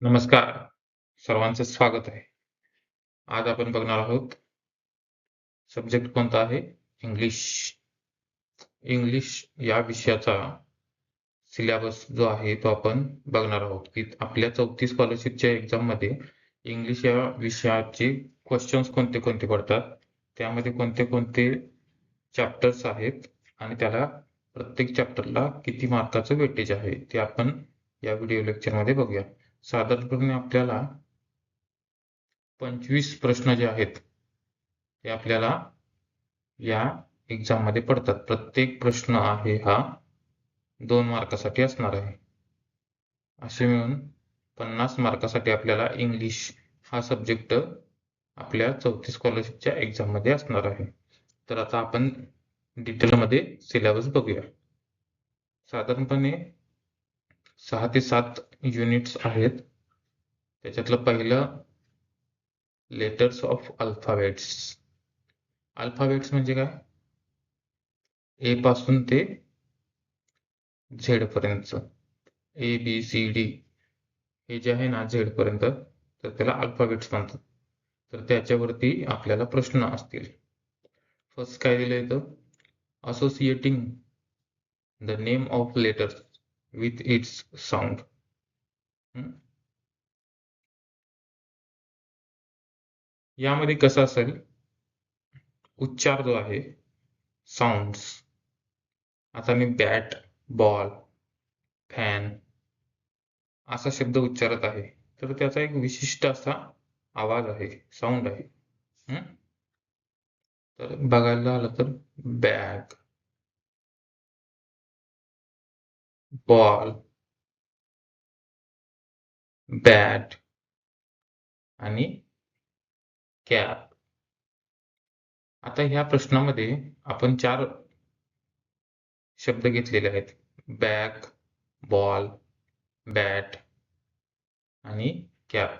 नमस्कार. सर्वांचे स्वागत आहे. आज आपण बघणार आहोत सब्जेक्ट कोणता आहे? इंग्लिश. इंग्लिश या विषयाचा सिलेबस जो आहे तो आपण बघणार आहोत, की आपल्या 34 स्कॉलरशिपच्या एक्झाममध्ये इंग्लिश या विषयाचे क्वेश्चन्स कोणते-कोणते पडतात, त्यामध्ये कोणते-कोणते चॅप्टर्स आहेत आणि त्याला प्रत्येक चॅप्टरला किती मार्काचं वेटेज आहे, ते आपण या व्हिडिओ लेक्चरमध्ये बघूया. साधारणपणे आपल्याला 25 प्रश्न जे आहेत ते आपल्याला या एक्झाम मध्ये पडतात. प्रत्येक प्रश्न आहे हा 2 मार्कासाठी असणार आहे. असे मिळून 50 मार्कासाठी आपल्याला इंग्लिश हा सब्जेक्ट आपल्या 34 स्कॉलरशिपच्या एक्झाम मध्ये असणार आहे. तर आता आपण डिटेलमध्ये सिलेबस बघूया. साधारणपणे 6 ते 7 युनिट्स आहेत. त्याच्यातलं पहिलं लेटर्स ऑफ अल्फाबेट्स. अल्फाबेट्स म्हणजे काय? ए पासून ते झेड पर्यंत. ए बी सी डी हे जे आहे ना झेड पर्यंत, तर त्याला अल्फाबेट्स म्हणतात. तर त्याच्यावरती आपल्याला प्रश्न असतील. फर्स्ट काय दिलं इथं? Associating the name of letters with its sound. यामध्ये कसं असेल, उच्चार जो आहे, साऊंड्स. आता मी बॅट, बॉल, फॅन असा शब्द उच्चारत आहे, तर त्याचा एक विशिष्ट असा आवाज आहे, साऊंड आहे. तर बघायला आलं तर बॅग, बॉल, बॅट आणि कॅप. आता ह्या प्रश्नामध्ये आपण 4 शब्द घेतलेले आहेत. बॅग, बॉल, बॅट आणि कॅप.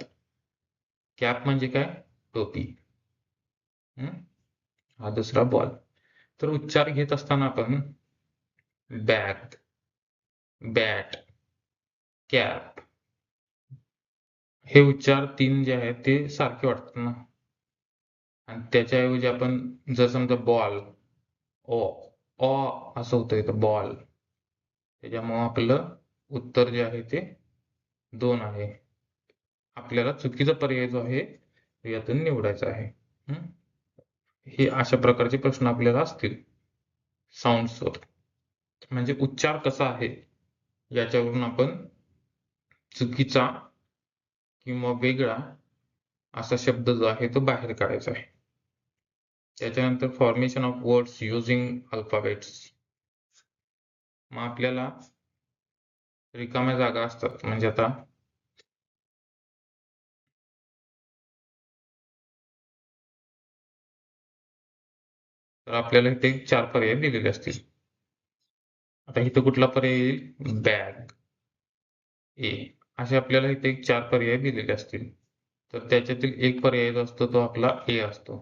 कॅप म्हणजे काय? टोपी. हा दुसरा बॉल. तर उच्चार घेत असताना आपण बॅग, बॅट, कॅप हे उच्चार 3 जे आहेत ते सारखे वाटतात ना. आणि त्याच्याऐवजी आपण जर समजा बॉल, ओ, अ असं होतं इथं बॉल. त्याच्यामुळं आपलं उत्तर जे आहे ते 2 आहे. आपल्याला चुकीचा पर्याय जो आहे यातून निवडायचा आहे. हे अशा प्रकारचे प्रश्न आपल्याला असतील साऊंड्सवर. म्हणजे उच्चार कसा आहे याच्यावरून आपण चुकीचा किंवा वेगळा असा शब्द जो आहे तो बाहेर काढायचा आहे. त्याच्यानंतर formation of words using alphabets. मग आपल्याला रिकाम्या जागा असतात, म्हणजे आता तर आपल्याला इथे 4 पर्याय दिलेले असतील. आता इथं कुठला पर्याय येईल? बॅग, ए. असे आपल्याला इथे 4 पर्याय दिलेले असतील. तर त्याच्यातील एक पर्याय जो असतो तो आपला ए असतो.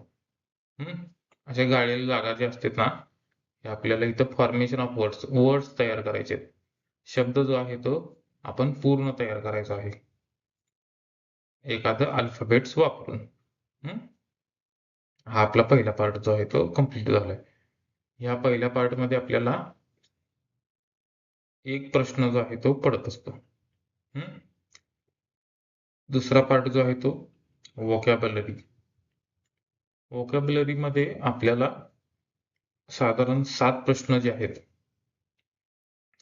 अशा गाळलेल्या जागा ज्या असतात ना, हे आपल्याला इथं फॉर्मेशन ऑफ वर्ड्स वर्ड्स तयार करायचे आहेत. शब्द जो आहे तो आपण पूर्ण तयार करायचा आहे. एखादं अल्फाबेट्स वापरून. हा आपला पहिला पार्ट जो आहे तो कंप्लीट झालाय. ह्या पहिल्या पार्टमध्ये आपल्याला एक प्रश्न जो आहे तो पडत असतो. दुसरा पार्ट जो आहे तो व्होकॅब्युलरी. व्होकॅब्युलरी मध्ये आपल्याला साधारण 7 प्रश्न जे आहेत,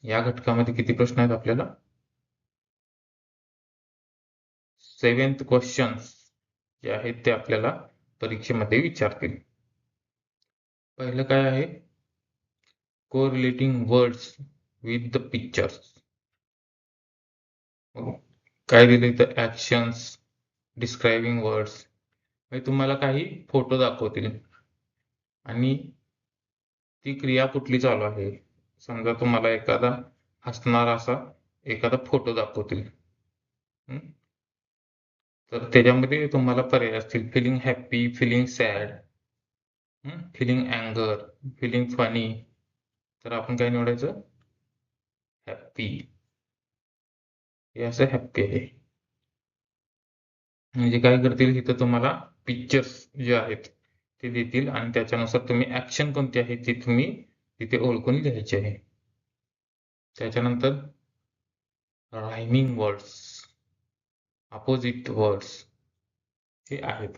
या घटकामध्ये किती प्रश्न आहेत आपल्याला? 7th क्वेश्चन्स जे आहेत ते आपल्याला परीक्षेमध्ये विचारतील. पहिलं काय आहे? Correlating words with the pictures. काय दिले इथं? Actions, describing words. म्हणजे तुम्हाला काही फोटो दाखवतील आणि ती क्रिया कुठली चालू आहे. समजा तुम्हाला एखादा हसणारा असा एखादा फोटो दाखवतील. तर त्याच्यामध्ये तुम्हाला पर्याय असतील feeling happy, feeling sad, feeling अँगर, फिलिंग फनी. तर आपण काय निवडायचं? हॅप्पी. हे असं हॅप्पी आहे. म्हणजे काय करतील, इथं तुम्हाला पिक्चर्स जे आहेत ते देतील आणि त्याच्यानुसार तुम्ही ऍक्शन कोणती आहे ती तुम्ही तिथे ओळखून लिहायची आहे. त्याच्यानंतर रायमिंग वर्ड्स, अपोजिट वर्ड्स हे आहेत.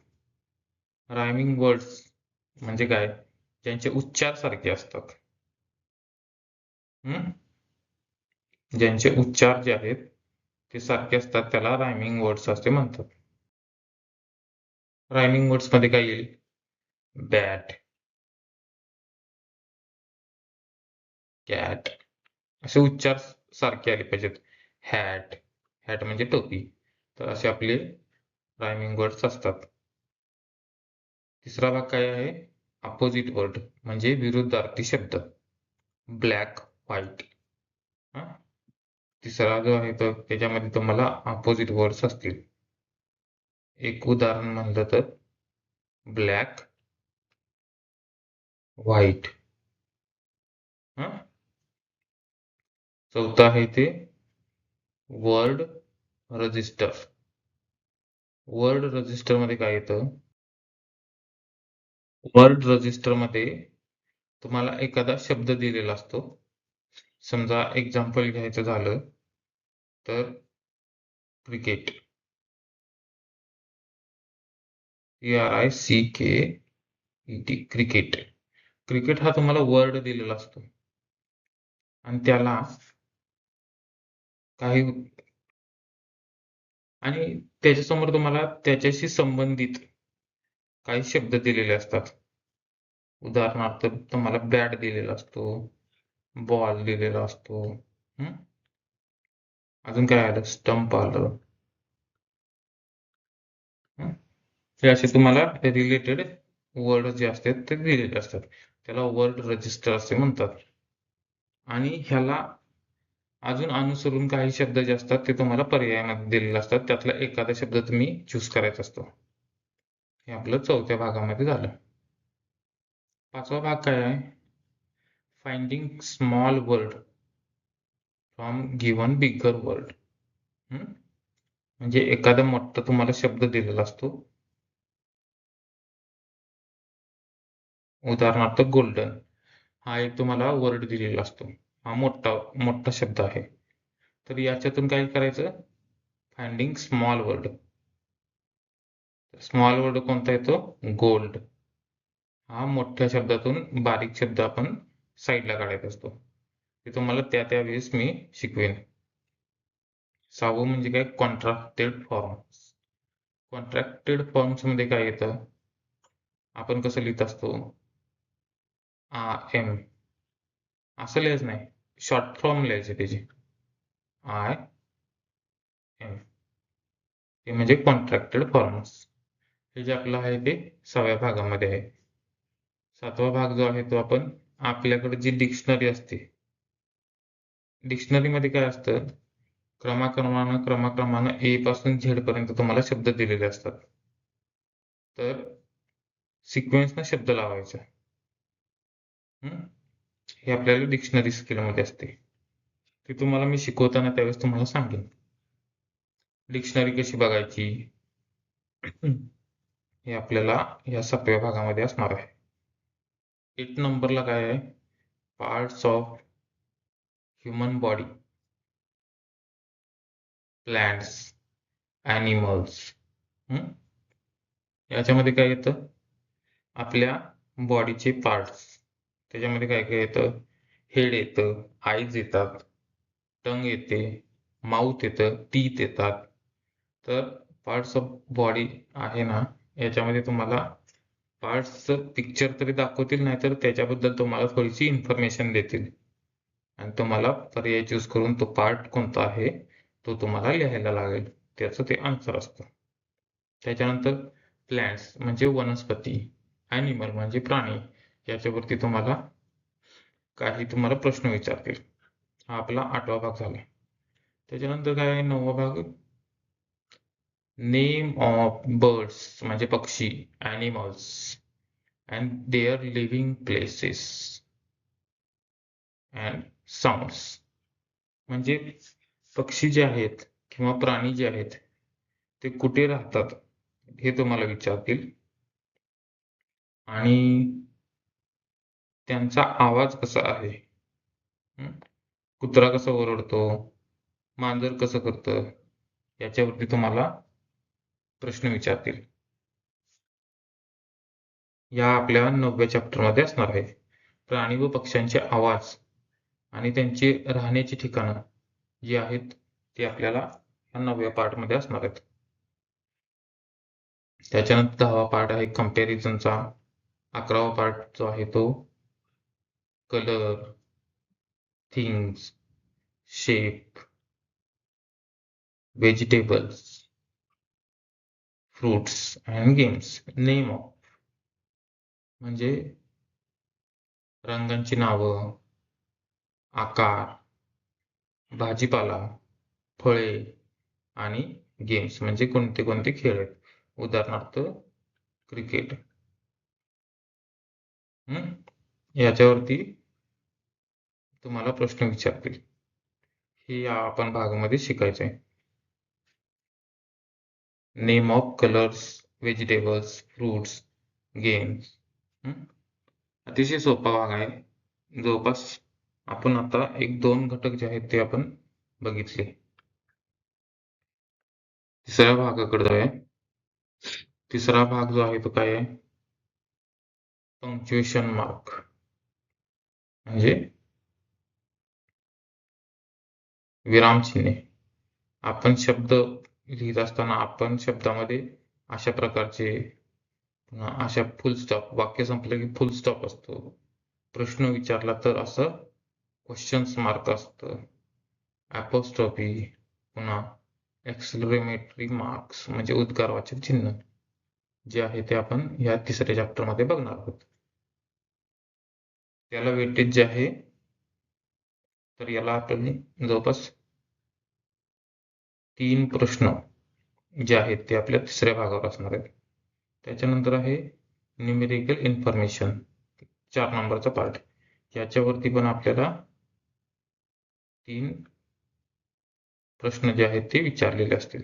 रायमिंग वर्ड्स म्हणजे काय, ज्यांचे उच्चार सारखे असतात. ज्यांचे उच्चार जे आहेत ते सारखे असतात त्याला रायमिंग वर्ड्स असे म्हणतात. रायमिंग वर्ड्स मध्ये काय येईल, बॅट, कॅट असे उच्चार सारखे आले पाहिजेत. हॅट, हॅट म्हणजे टोपी. तर असे आपले रायमिंग वर्ड्स असतात. तिसरा भाग काय आहे, अपोजिट वर्ड म्हणजे विरुद्धार्थी शब्द. Black, white. तिसरा जो आहे तो त्याच्यामध्ये तुम्हाला अपोजिट वर्ड्स असतील. एक उदाहरण म्हणलं तर ब्लॅक, व्हाईट. चौथा आहे ते वर्ड रजिस्टर. वर्ड रजिस्टर मध्ये काय येतं, वर्ड रजिस्टर मध्ये तुम्हाला एखादा शब्द दिलेला असतो. समजा एक्झाम्पल घ्यायचं झालं तर क्रिकेट, CRICKET, क्रिकेट. क्रिकेट हा तुम्हाला वर्ड दिलेला असतो आणि त्याला काही आणि त्याच्यासमोर तुम्हाला त्याच्याशी संबंधित काही शब्द दिलेले असतात. उदाहरणार्थ तुम्हाला बॅट दिलेला असतो, बॉल दिलेला असतो. अजून काय आलं, स्टंप आलं. हे असे तुम्हाला रिलेटेड वर्ड जे असतात ते दिलेले असतात. त्याला वर्ड रजिस्टर असे म्हणतात. आणि ह्याला अजून अनुसरून काही शब्द जे असतात ते तुम्हाला पर्यायामध्ये दिलेले असतात. त्यातला एखादा शब्द तुम्ही चूज करायचा असतो. हे आपलं चौथ्या भागामध्ये झालं. पाचवा भाग काय आहे, finding small word from given bigger word. म्हणजे एखादा मोठा तुम्हाला शब्द दिलेला असतो. उदाहरणार्थ गोल्डन हा एक तुम्हाला वर्ड दिलेला असतो. हा मोठा शब्द आहे. तर याच्यातून काय करायचं, finding small word. Small word कोणता येतो, गोल्ड. हा मोठ्या शब्दातून बारीक शब्द आपण साईडला काढायचा असतो. ते तुम्हाला त्या वेळेस मी शिकवेन. सहावं म्हणजे काय, कॉन्ट्रॅक्टेड फॉर्म्स. कॉन्ट्रॅक्टेड फॉर्म्स मध्ये काय येतं, आपण कसं लिहित असतो, एम असं लिहायचं नाही, शॉर्ट फॉर्म लिहायचे त्याची, IM. हे म्हणजे कॉन्ट्रॅक्टेड फॉर्म्स. हे जे आपलं आहे ते 6व्या भागामध्ये आहे. 7वा भाग जो आहे तो आपण, आपल्याकडे जी डिक्शनरी असते, डिक्शनरी मध्ये काय असतं, क्रमाक्रमानं ए पासून झेड पर्यंत तुम्हाला शब्द दिलेले असतात. तर सिक्वेन्सनं शब्द लावायचा. हे आपल्याला डिक्शनरी स्किलमध्ये असते. ते तुम्हाला मी शिकवताना त्यावेळेस तुम्हाला सांगेन डिक्शनरी कशी बघायची. हे आपल्याला या 7व्या भागामध्ये असणार आहे. 8 नंबरला काय आहे, parts of human body, plants, animals. याच्यामध्ये काय येतं, आपल्या बॉडीचे पार्ट्स. त्याच्यामध्ये काय काय येतं, हेड येतं, आईज येतात, टंग येते, माउथ येतं, टीथ येतात. तर पार्ट्स ऑफ बॉडी आहे ना, याच्यामध्ये तुम्हाला पार्ट्सचं पिक्चर तरी दाखवतील, नाहीतर त्याच्याबद्दल तुम्हाला थोडीशी इन्फॉर्मेशन देतील आणि तुम्हाला पर्याय चूज करून तो पार्ट कोणता आहे तो तुम्हाला लिहायला लागेल. त्याचं ते आन्सर असतं. त्याच्यानंतर प्लॅन्ट्स म्हणजे वनस्पती, ॲनिमल म्हणजे प्राणी. याच्यावरती तुम्हाला तुम्हाला प्रश्न विचारतील. हा आपला 8वा भाग झाला. त्याच्यानंतर काय आहे, 9वा भाग, नेम ऑफ बर्ड्स म्हणजे पक्षी, animals and their living places and sounds. म्हणजे पक्षी जे आहेत किंवा प्राणी जे आहेत ते कुठे राहतात हे तुम्हाला विचारतील आणि त्यांचा आवाज कसा आहे, कुत्रा कसा ओरडतो, मांजर कसं करतं, याच्यावरती तुम्हाला प्रश्न विचारतील. या आपल्या 9व्या चॅप्टरमध्ये असणार आहे. प्राणी व पक्ष्यांचे आवाज आणि त्यांची राहण्याची ठिकाणं जी आहेत ती आपल्याला या 9व्या पार्टमध्ये असणार आहेत. त्याच्यानंतर 10वा पार्ट आहे कंपॅरिझनचा. 11वा पार्ट जो आहे तो colour, things, shape, vegetables, fruits and games, name of म्हणजे रंगांची नावं, आकार, भाजीपाला, फळे आणि गेम्स म्हणजे कोणते कोणते खेळ आहेत. उदाहरणार्थ क्रिकेट. याच्यावरती तुम्हाला प्रश्न विचारतील. हे या आपण भागामध्ये शिकायचं आहे. Name of colours, vegetables, fruits, games. अतिशय सोपा भाग आहे. जवळपास आपण आता 1-2 घटक जे आहेत ते आपण बघितले. तिसऱ्या भागाकडे जाऊया. तिसरा भाग जो आहे तो काय आहे, पंक्च्युएशन मार्क म्हणजे विरामचिन्हे. आपण शब्द लिहित असताना आपण शब्दामध्ये अशा प्रकारचे अशा फुल स्टॉप, वाक्य संपलं की फुल स्टॉप असतो. प्रश्न विचारला तर असं क्वेश्चन्स मार्क असतं, अपॉस्ट्रॉफी, पुन्हा एक्सक्लेमेटरी मार्क्स म्हणजे उद्गारवाचक चिन्ह जे आहे ते आपण या तिसऱ्या चॅप्टरमध्ये बघणार आहोत. त्याला वेटेज जे आहे तर याला आपण जवळपास 3 प्रश्न जे आहेत ते आपल्या तिसऱ्या भागावर असणार आहेत. त्याच्यानंतर आहे न्यूमेरिकल इन्फॉर्मेशन, 4 नंबरचा पार्ट. याच्यावरती पण आपल्याला 3 प्रश्न जे आहेत ते विचारलेले असतील.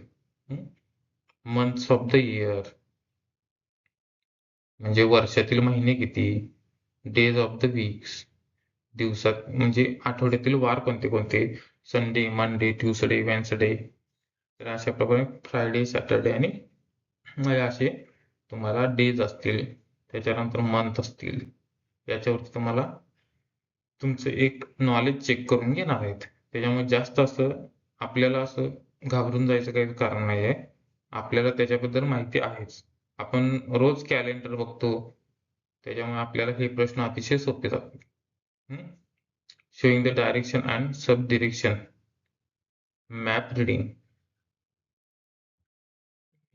मंथ्स ऑफ द इयर म्हणजे वर्षातील महिने किती, डेज ऑफ द वीक्स दिवसात म्हणजे आठवड्यातील वार कोणते कोणते, संडे, मंडे, ट्यूसडे, वेन्सडे. तर अशा प्रकारे फ्रायडे, सॅटर्डे आणि असे तुम्हाला डेज असतील. त्याच्यानंतर मंथ असतील. याच्यावरती तुम्हाला तुमचं एक नॉलेज चेक करून घेणार आहेत. त्याच्यामुळे जास्त असं आपल्याला असं घाबरून जायचं काही कारण नाही आहे. आपल्याला त्याच्याबद्दल माहिती आहेच. आपण रोज कॅलेंडर बघतो, त्याच्यामुळे आपल्याला हे प्रश्न अतिशय सोपे जातात. Showing the direction and sub direction, map reading.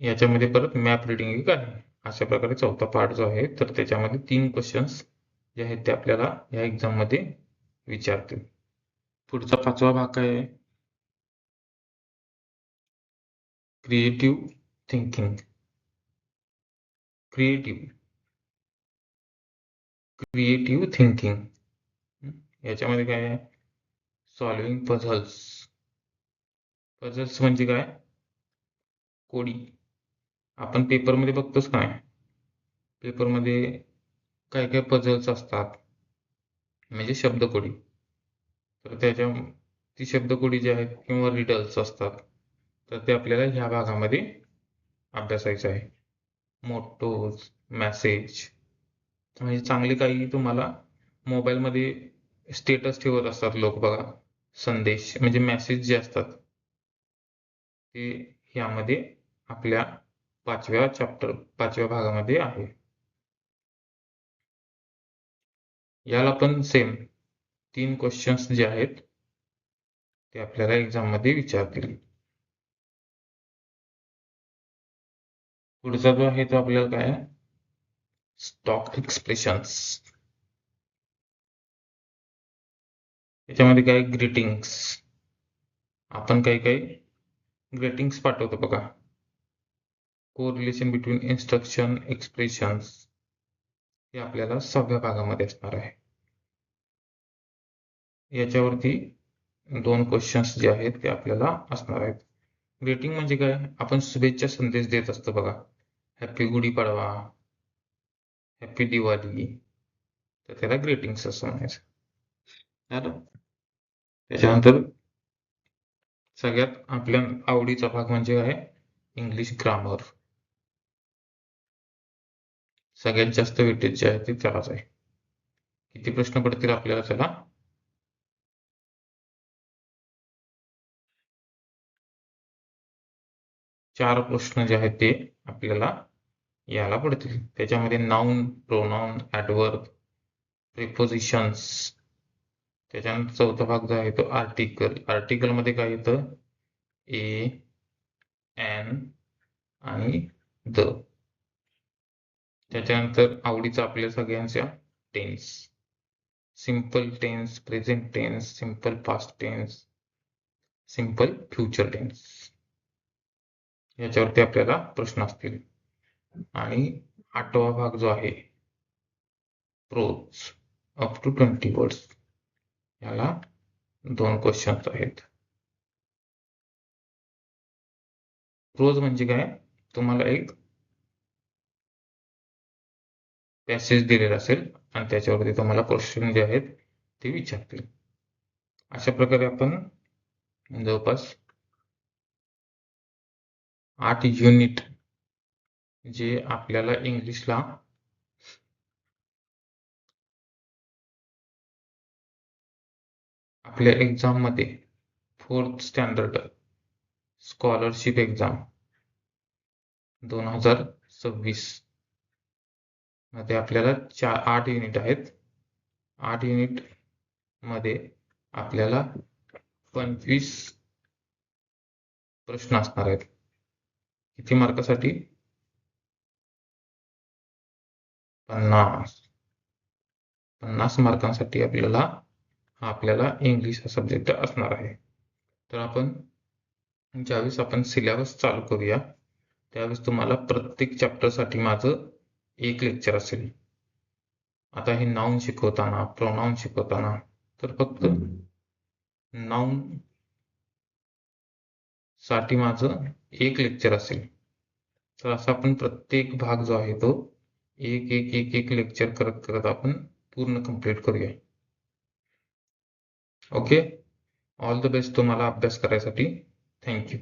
याच्यामध्ये परत मॅप रिडिंग एक आहे. अशा प्रकारे 4था पार्ट जो आहे तर त्याच्यामध्ये 3 क्वेश्चन्स जे आहेत ते आपल्याला या एक्झाममध्ये विचारतील. पुढचा 5वा भाग काय आहे, क्रिएटिव्ह थिंकिंग. क्रिएटिव्ह थिंकिंग याच्यामध्ये काय आहे, सॉल्विंग पझल्स. पझल्स म्हणजे काय, कोडी. आपण पेपरमध्ये बघतोच काय, पेपरमध्ये काय काय पझल्स असतात म्हणजे शब्दकोडी. तर ती शब्दकोडी जी आहेत किंवा रिडल्स असतात तर ते आपल्याला ह्या भागामध्ये अभ्यासायचं आहे. मोटोज, मेसेज म्हणजे चांगले काही तुम्हाला मोबाईलमध्ये स्टेटस ठेवत असतात लोक बघा, संदेश म्हणजे मेसेज जे असतात ते यामध्ये आपल्या 5व्या भागामध्ये आहे. याला पण सेम 3 क्वेश्चन्स जे आहेत ते आपल्याला एक्झाम मध्ये विचारतील. पुढचा जो आहे तो आपल्याला काय, स्टॉक एक्सप्रेशन्स. याच्यामध्ये काय, ग्रीटिंग्स. आपण काही काही ग्रीटिंग्स पाठवतो बघा. कोरिलेशन बिटवीन इन्स्ट्रक्शन, एक्सप्रेशन्स हे आपल्याला 6व्या भागामध्ये असणार आहे. याच्यावरती 2 क्वेश्चन्स जे आहेत ते आपल्याला असणार आहेत. ग्रीटिंग म्हणजे काय, आपण शुभेच्छा संदेश देत असतो बघा. हॅपी गुढीपाडवा, हॅपी दिवाळी, तर त्याला ग्रीटिंग्स असं म्हणायचं. झालं. त्याच्यानंतर सगळ्यात आपल्या आवडीचा भाग म्हणजे आहे इंग्लिश ग्रामर. सगळ्यात जास्त वेटेज जे आहे ते त्यालाच आहे. किती प्रश्न पडतील आपल्याला त्याला? 4 प्रश्न जे आहेत ते आपल्याला याला पडतील. त्याच्यामध्ये नाउन, प्रोनाउन, ॲडव्हर्ब, प्रिपोजिशन्स, त्याच्यानंतर चौथा भाग जो आहे तो आर्टिकल. आर्टिकल मध्ये काय येतं? ए, एन आणि द. त्याच्यानंतर आवडीचा आपल्या सगळ्यांच्या tense, simple tense, present tense, simple past tense, simple future tense, याच्यावरती आपल्याला प्रश्न असतील. आणि 8वा भाग जो आहे प्रोज, अप टू 20 वर्ड्स, याला 2 क्वेश्चन्स आहेत. प्रोज म्हणजे काय? तुम्हाला एक पॅसेज दिलेला असेल आणि त्याच्यावरती तुम्हाला क्वेश्चन जे आहेत ते विचारतील. अशा प्रकारे आपण जवळपास 8 युनिट जे आपल्याला इंग्लिशला आपल्या एक्झाम मध्ये 4th स्टँडर्ड स्कॉलरशिप एक्झाम 2026 मध्ये आपल्याला 8 युनिट आहेत. 8 युनिट मध्ये आपल्याला 25 प्रश्न असणार आहेत. किती मार्कासाठी? 50 मार्कांसाठी आपल्याला इंग्लिश हा सब्जेक्ट असणार आहे. तर आपण ज्यावेळेस आपण सिलेबस चालू करूया त्यावेळेस तुम्हाला प्रत्येक चॅप्टरसाठी माझं एक लेक्चर असेल. आता हे नाउन शिकवताना, प्रोनाउन शिकवताना तर फक्त नाउन साठी माझं एक लेक्चर असेल. तर असं आपण प्रत्येक भाग जो आहे तो एक एक एक एक लेक्चर करत करत आपण पूर्ण कंप्लीट करूया. ओके, ऑल द बेस्ट तुम्हाला अभ्यास करायसाठी. थँक्यू.